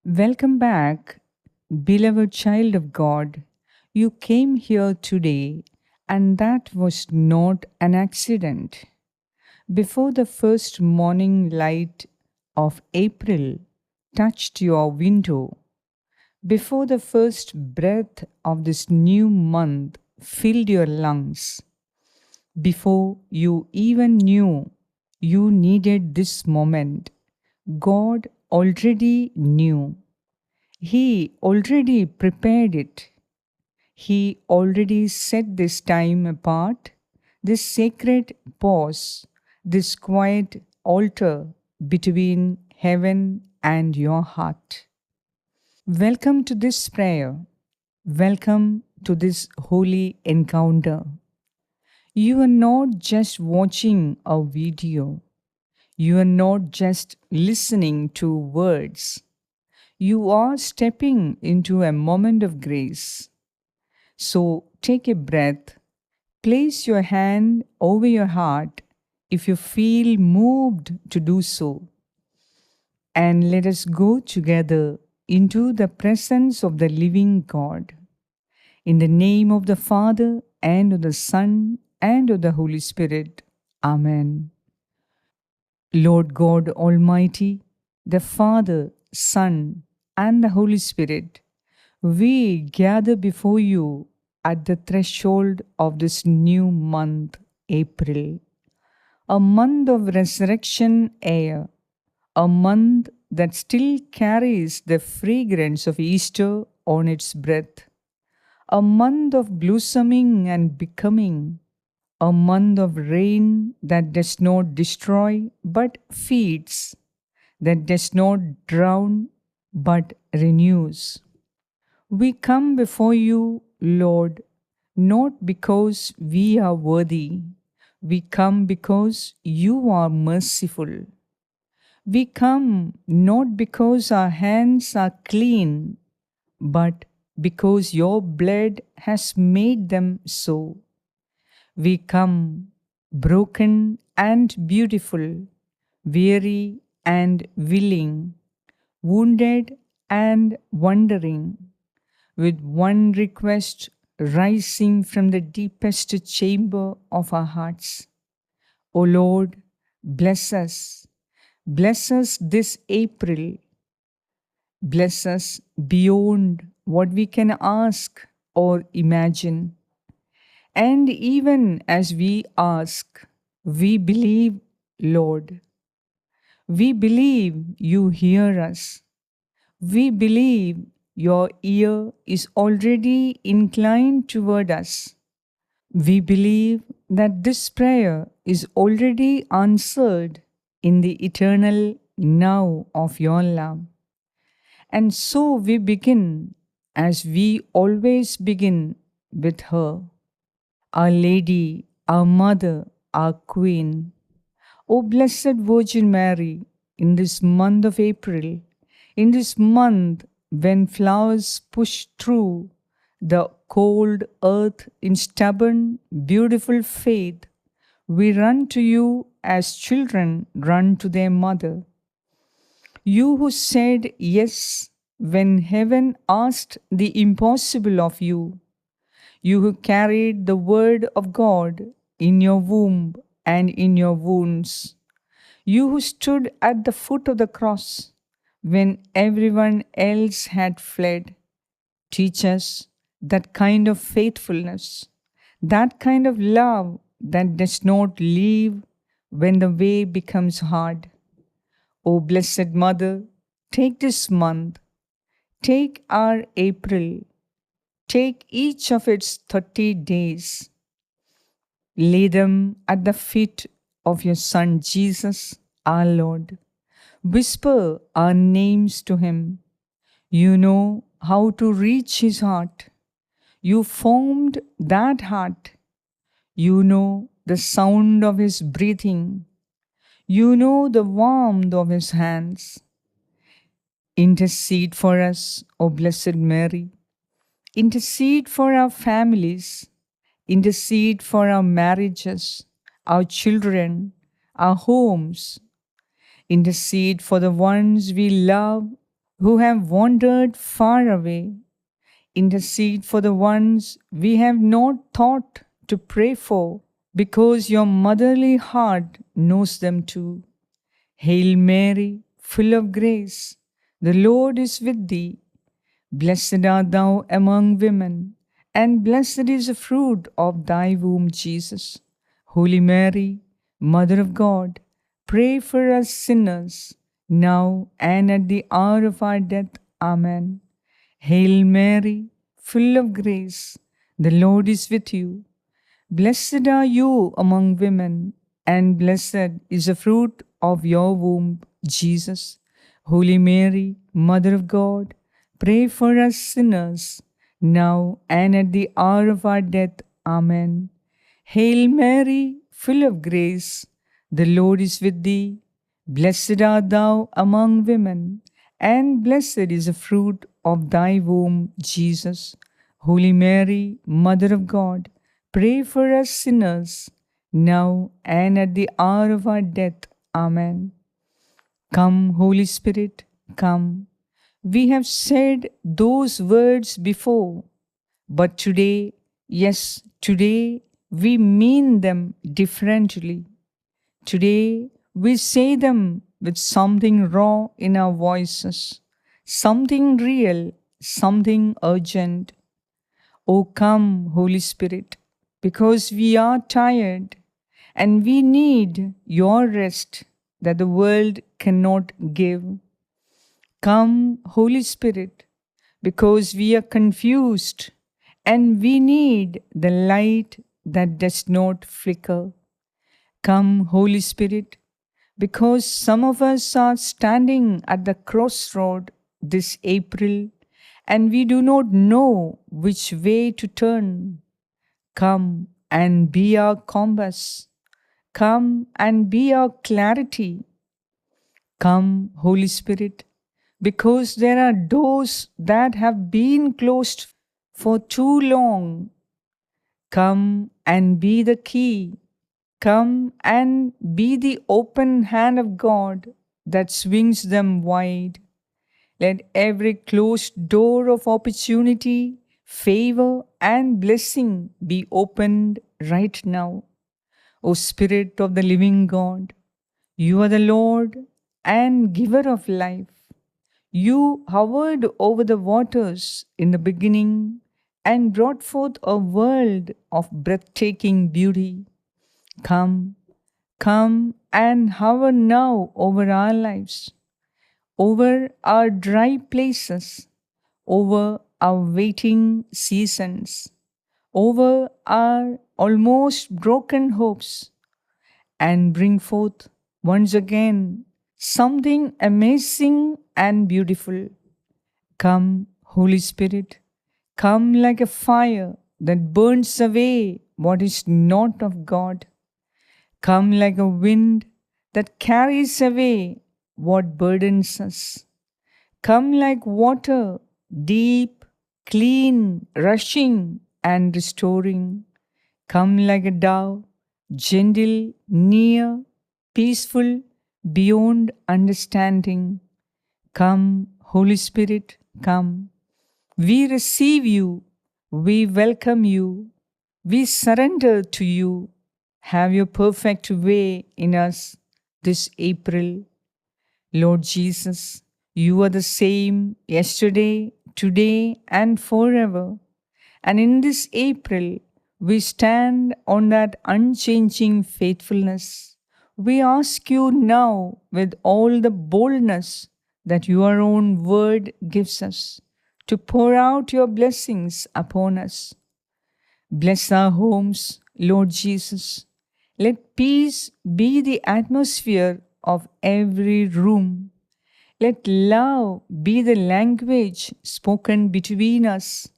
Welcome back, beloved child of God. You came here today, and that was not an accident. Before the first morning light of April touched your window, before the first breath of this new month filled your lungs, before you even knew you needed this moment, God already knew. He already prepared it. He already set this time apart, this sacred pause, this quiet altar between heaven and your heart. Welcome to this prayer. Welcome to this holy encounter. You are not just watching a video, you are not just listening to words. You are stepping into a moment of grace. So take a breath, place your hand over your heart if you feel moved to do so, and let us go together into the presence of the living God. In the name of the Father, and of the Son, and of the Holy Spirit. Amen. Lord God Almighty, the Father, Son, and the Holy Spirit, we gather before you at the threshold of this new month, April, a month of resurrection air, a month that still carries the fragrance of Easter on its breath, a month of blossoming and becoming, a month of rain that does not destroy but feeds, that does not drown but renews. We come before you, Lord, not because we are worthy. We come because you are merciful. We come not because our hands are clean, but because your blood has made them so. We come broken and beautiful, weary and willing, wounded and wondering, with one request rising from the deepest chamber of our hearts. O Lord, bless us. Bless us this April. Bless us beyond what we can ask or imagine. And even as we ask, we believe, Lord. We believe you hear us. We believe your ear is already inclined toward us. We believe that this prayer is already answered in the eternal now of your love. And so we begin as we always begin with her, our Lady, our Mother, our Queen. O Blessed Virgin Mary, in this month of April, in this month when flowers push through the cold earth in stubborn, beautiful faith, we run to you as children run to their mother. You who said yes when heaven asked the impossible of you, you who carried the word of God in your womb and in your wounds, you who stood at the foot of the cross when everyone else had fled, teach us that kind of faithfulness, that kind of love that does not leave when the way becomes hard. O Blessed Mother, take this month, take our April, take each of its 30 days, lay them at the feet of your Son Jesus, our Lord. Whisper our names to him. You know how to reach his heart. You formed that heart. You know the sound of his breathing. You know the warmth of his hands. Intercede for us, O Blessed Mary. Intercede for our families. Intercede for our marriages, our children, our homes. Intercede for the ones we love who have wandered far away. Intercede for the ones we have not thought to pray for, because your motherly heart knows them too. Hail Mary, full of grace, the Lord is with thee. Blessed art thou among women, and blessed is the fruit of thy womb, Jesus. Holy Mary, Mother of God, pray for us sinners, now and at the hour of our death. Amen. Hail Mary, full of grace, the Lord is with you. Blessed are you among women, and blessed is the fruit of your womb, Jesus. Holy Mary, Mother of God, pray for us sinners, now and at the hour of our death. Amen. Hail Mary, full of grace, the Lord is with thee. Blessed art thou among women, and blessed is the fruit of thy womb, Jesus. Holy Mary, Mother of God, pray for us sinners, now and at the hour of our death. Amen. Come, Holy Spirit, come. We have said those words before, but today, yes, today, we mean them differently. Today, we say them with something raw in our voices, something real, something urgent. Oh, come, Holy Spirit, because we are tired and we need your rest that the world cannot give. Come, Holy Spirit, because we are confused and we need the light that does not flicker. Come, Holy Spirit, because some of us are standing at the crossroad this April and we do not know which way to turn. Come and be our compass. Come and be our clarity. Come, Holy Spirit, because there are doors that have been closed for too long. Come and be the key. Come and be the open hand of God that swings them wide. Let every closed door of opportunity, favor, and blessing be opened right now. O Spirit of the living God, you are the Lord and giver of life. You hovered over the waters in the beginning and brought forth a world of breathtaking beauty. Come, come and hover now over our lives, over our dry places, over our waiting seasons, over our almost broken hopes, and bring forth once again something amazing and beautiful. Come, Holy Spirit, come like a fire that burns away what is not of God. Come like a wind that carries away what burdens us. Come like water, deep, clean, rushing, and restoring. Come like a dove, gentle, near, peaceful, beyond understanding. Come, Holy Spirit, come. We receive you. We welcome you. We surrender to you. Have your perfect way in us this April. Lord Jesus, you are the same yesterday, today, and forever. And in this April, we stand on that unchanging faithfulness. We ask you now with all the boldness that your own word gives us to pour out your blessings upon us. Bless our homes, Lord Jesus. Let peace be the atmosphere of every room. Let love be the language spoken between us.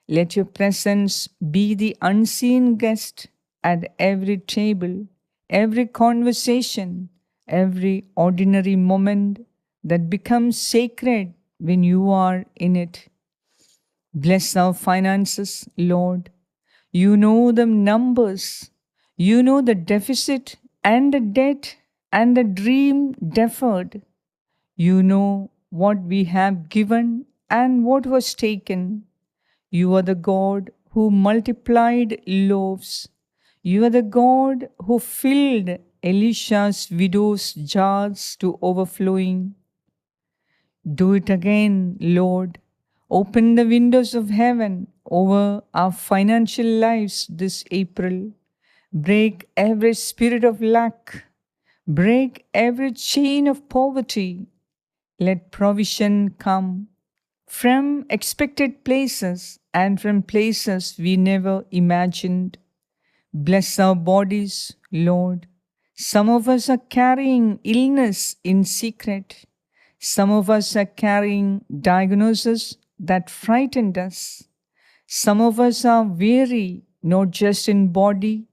Let your presence be the unseen guest at every table, every conversation, every ordinary moment that becomes sacred when you are in it. Bless our finances, Lord. You know the numbers. You know the deficit and the debt and the dream deferred. You know what we have given and what was taken. You are the God who multiplied loaves. You are the God who filled Elisha's widow's jars to overflowing. Do it again, Lord. Open the windows of heaven over our financial lives this April. Break every spirit of lack. Break every chain of poverty. Let provision come from expected places and from places we never imagined. Bless our bodies, Lord. Some of us are carrying illness in secret. Some of us are carrying diagnoses that frightened us. Some of us are weary, not just in body,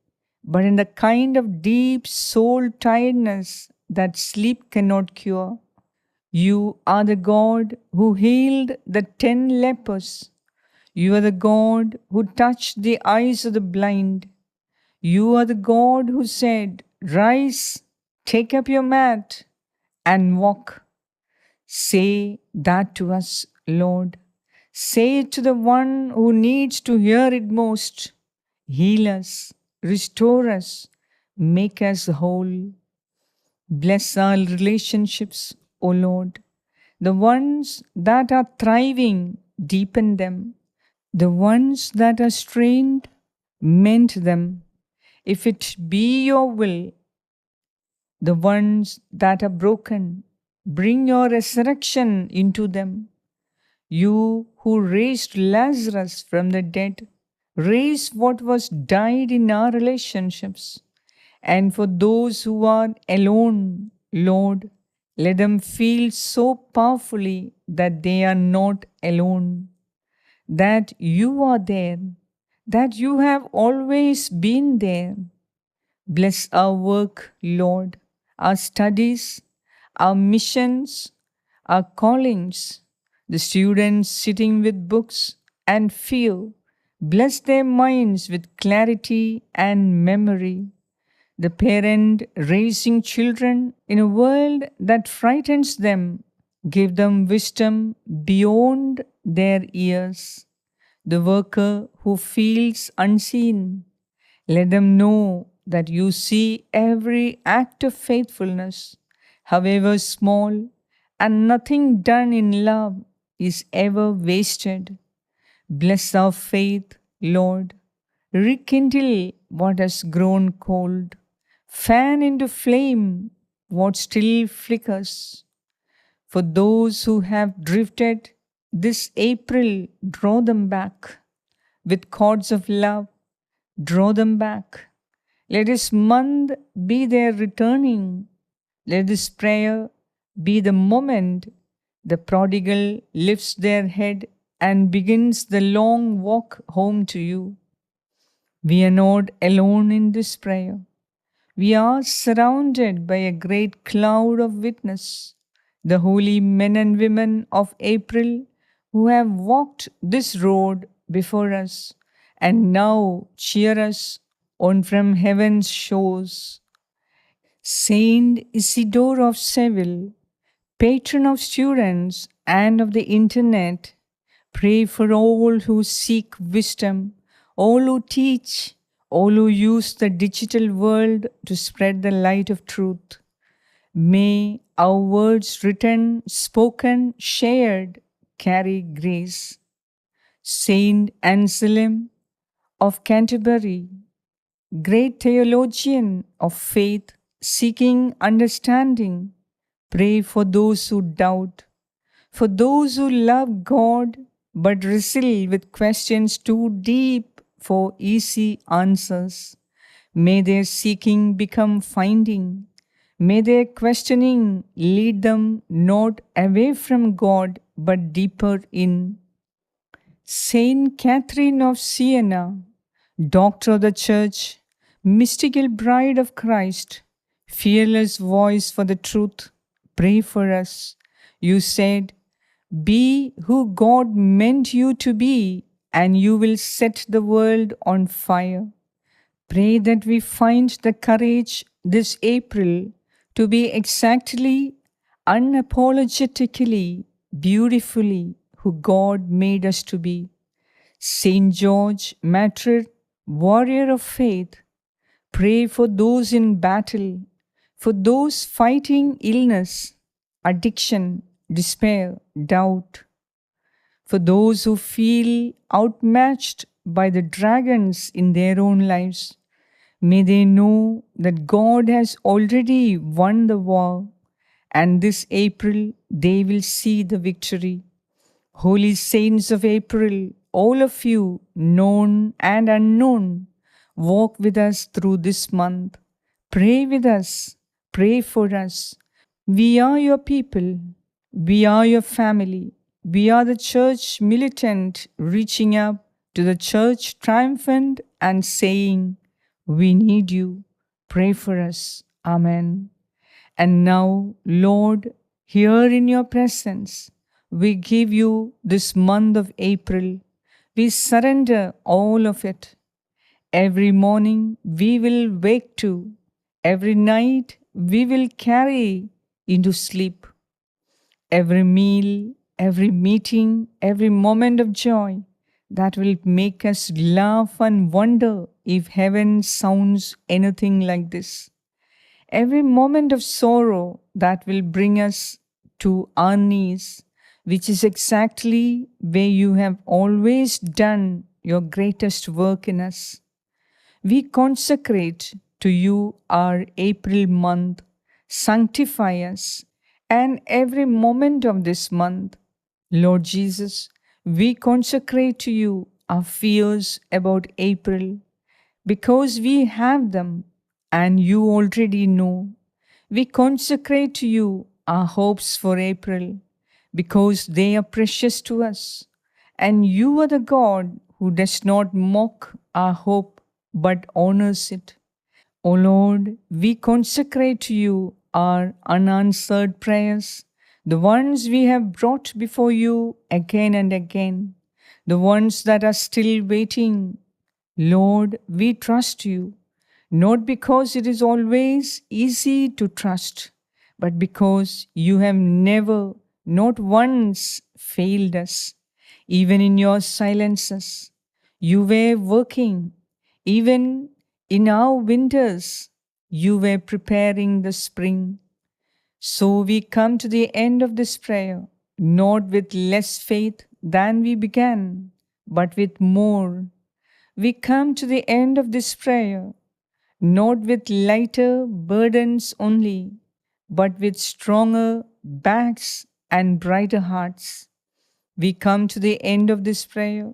but in the kind of deep soul tiredness that sleep cannot cure. You are the God who healed the 10 lepers. You are the God who touched the eyes of the blind. You are the God who said, "Rise, take up your mat, and walk." Say that to us, Lord. Say it to the one who needs to hear it most. Heal us, restore us, make us whole. Bless our relationships, O Lord. The ones that are thriving, deepen them. The ones that are strained, mend them. If it be your will, the ones that are broken, bring your resurrection into them. You who raised Lazarus from the dead, raise what was died in our relationships. And for those who are alone, Lord, let them feel so powerfully that they are not alone, that you are there, that you have always been there. Bless our work, Lord, our studies, our missions, our callings, the students sitting with books and fear. Bless their minds with clarity and memory. The parent raising children in a world that frightens them, give them wisdom beyond their years. The worker who feels unseen, let them know that you see every act of faithfulness, however small, and nothing done in love is ever wasted. Bless our faith, Lord. Rekindle what has grown cold. Fan into flame what still flickers. For those who have drifted this April, draw them back. With cords of love, draw them back. Let this month be their returning. Let this prayer be the moment the prodigal lifts their head and begins the long walk home to you. We are not alone in this prayer. We are surrounded by a great cloud of witness, the holy men and women of April who have walked this road before us and now cheer us on from heaven's shores. Saint Isidore of Seville, patron of students and of the internet, pray for all who seek wisdom, all who teach, all who use the digital world to spread the light of truth. May our words written, spoken, shared carry grace. Saint Anselm of Canterbury, great theologian of faith, seeking understanding, pray for those who doubt, for those who love God but wrestle with questions too deep for easy answers. May their seeking become finding. May their questioning lead them not away from God but deeper in. Saint Catherine of Siena, Doctor of the Church, mystical bride of Christ, fearless voice for the truth, pray for us. You said, "Be who God meant you to be, and you will set the world on fire." Pray that we find the courage this April to be exactly unapologetically, beautifully who God made us to be. Saint George, martyr, warrior of faith, pray for those in battle, for those fighting illness, addiction, despair, doubt, for those who feel outmatched by the dragons in their own lives. May they know that God has already won the war, and this April they will see the victory. Holy saints of April, all of you, known and unknown, walk with us through this month. Pray with us. Pray for us. We are your people. We are your family. We are the church militant reaching up to the church triumphant and saying, we need you. Pray for us. Amen. And now, Lord, here in your presence, we give you this month of April. We surrender all of it. Every morning we will wake to, every night we will carry into sleep. Every meal, every meeting, every moment of joy that will make us laugh and wonder if heaven sounds anything like this. Every moment of sorrow that will bring us to our knees, which is exactly where you have always done your greatest work in us. We consecrate to you our April month. Sanctify us and every moment of this month. Lord Jesus, we consecrate to you our fears about April because we have them and you already know. We consecrate to you our hopes for April because they are precious to us. And you are the God who does not mock our hope but honors it. O Lord, we consecrate to you our unanswered prayers, the ones we have brought before you again and again, the ones that are still waiting. Lord, we trust you, not because it is always easy to trust, but because you have never, not once, failed us. Even in your silences, you were working. Even in our winters, you were preparing the spring. So we come to the end of this prayer, not with less faith than we began, but with more. We come to the end of this prayer, not with lighter burdens only, but with stronger backs and brighter hearts. We come to the end of this prayer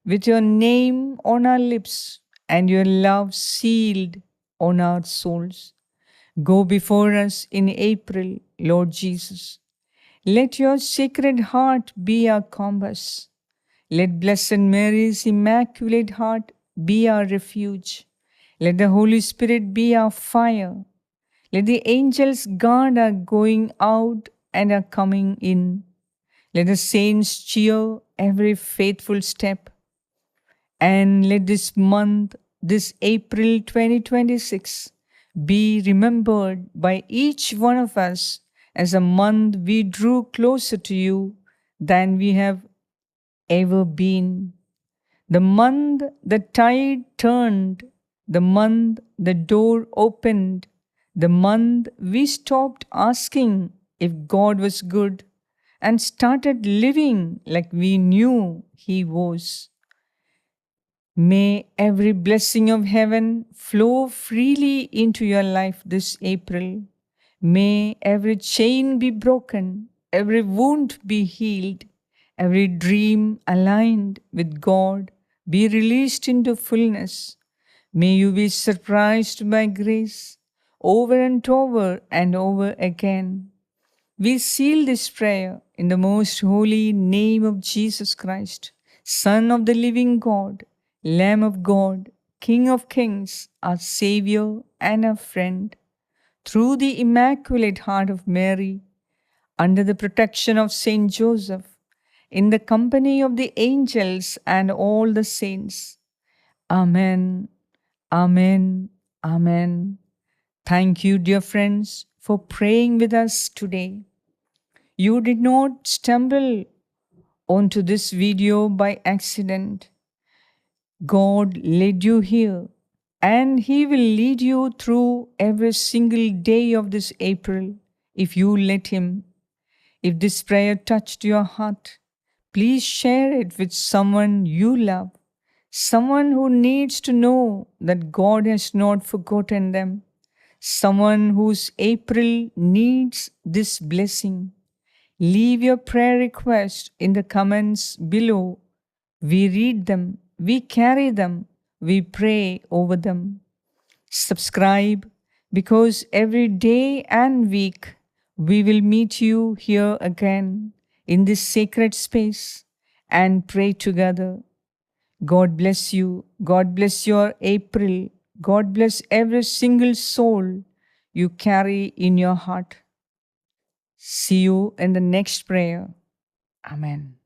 with your name on our lips and your love sealed on our souls. Go before us in April, Lord Jesus. Let your sacred heart be our compass. Let Blessed Mary's Immaculate Heart be our refuge. Let the Holy Spirit be our fire. Let the angels guard our going out and our coming in. Let the saints cheer every faithful step. And let this month, this April 2026, be remembered by each one of us as a month we drew closer to you than we have ever been. The month the tide turned, the month the door opened, the month we stopped asking if God was good and started living like we knew He was. May every blessing of heaven flow freely into your life this April. May every chain be broken, every wound be healed, every dream aligned with God be released into fullness. May you be surprised by grace over and over again. We seal this prayer in the most holy name of Jesus Christ, Son of the living God, Lamb of God, King of kings, our Savior and our friend. Through the Immaculate Heart of Mary, under the protection of Saint Joseph, in the company of the angels and all the saints. Amen. Amen. Amen. Thank you, dear friends, for praying with us today. You did not stumble onto this video by accident. God led you here, and He will lead you through every single day of this April if you let Him. If this prayer touched your heart, please share it with someone you love, someone who needs to know that God has not forgotten them, someone whose April needs this blessing. Leave your prayer request in the comments below. We read them, we carry them, we pray over them. Subscribe, because every day and week we will meet you here again in this sacred space and pray together. God bless you. God bless your April. God bless every single soul you carry in your heart. See you in the next prayer. Amen.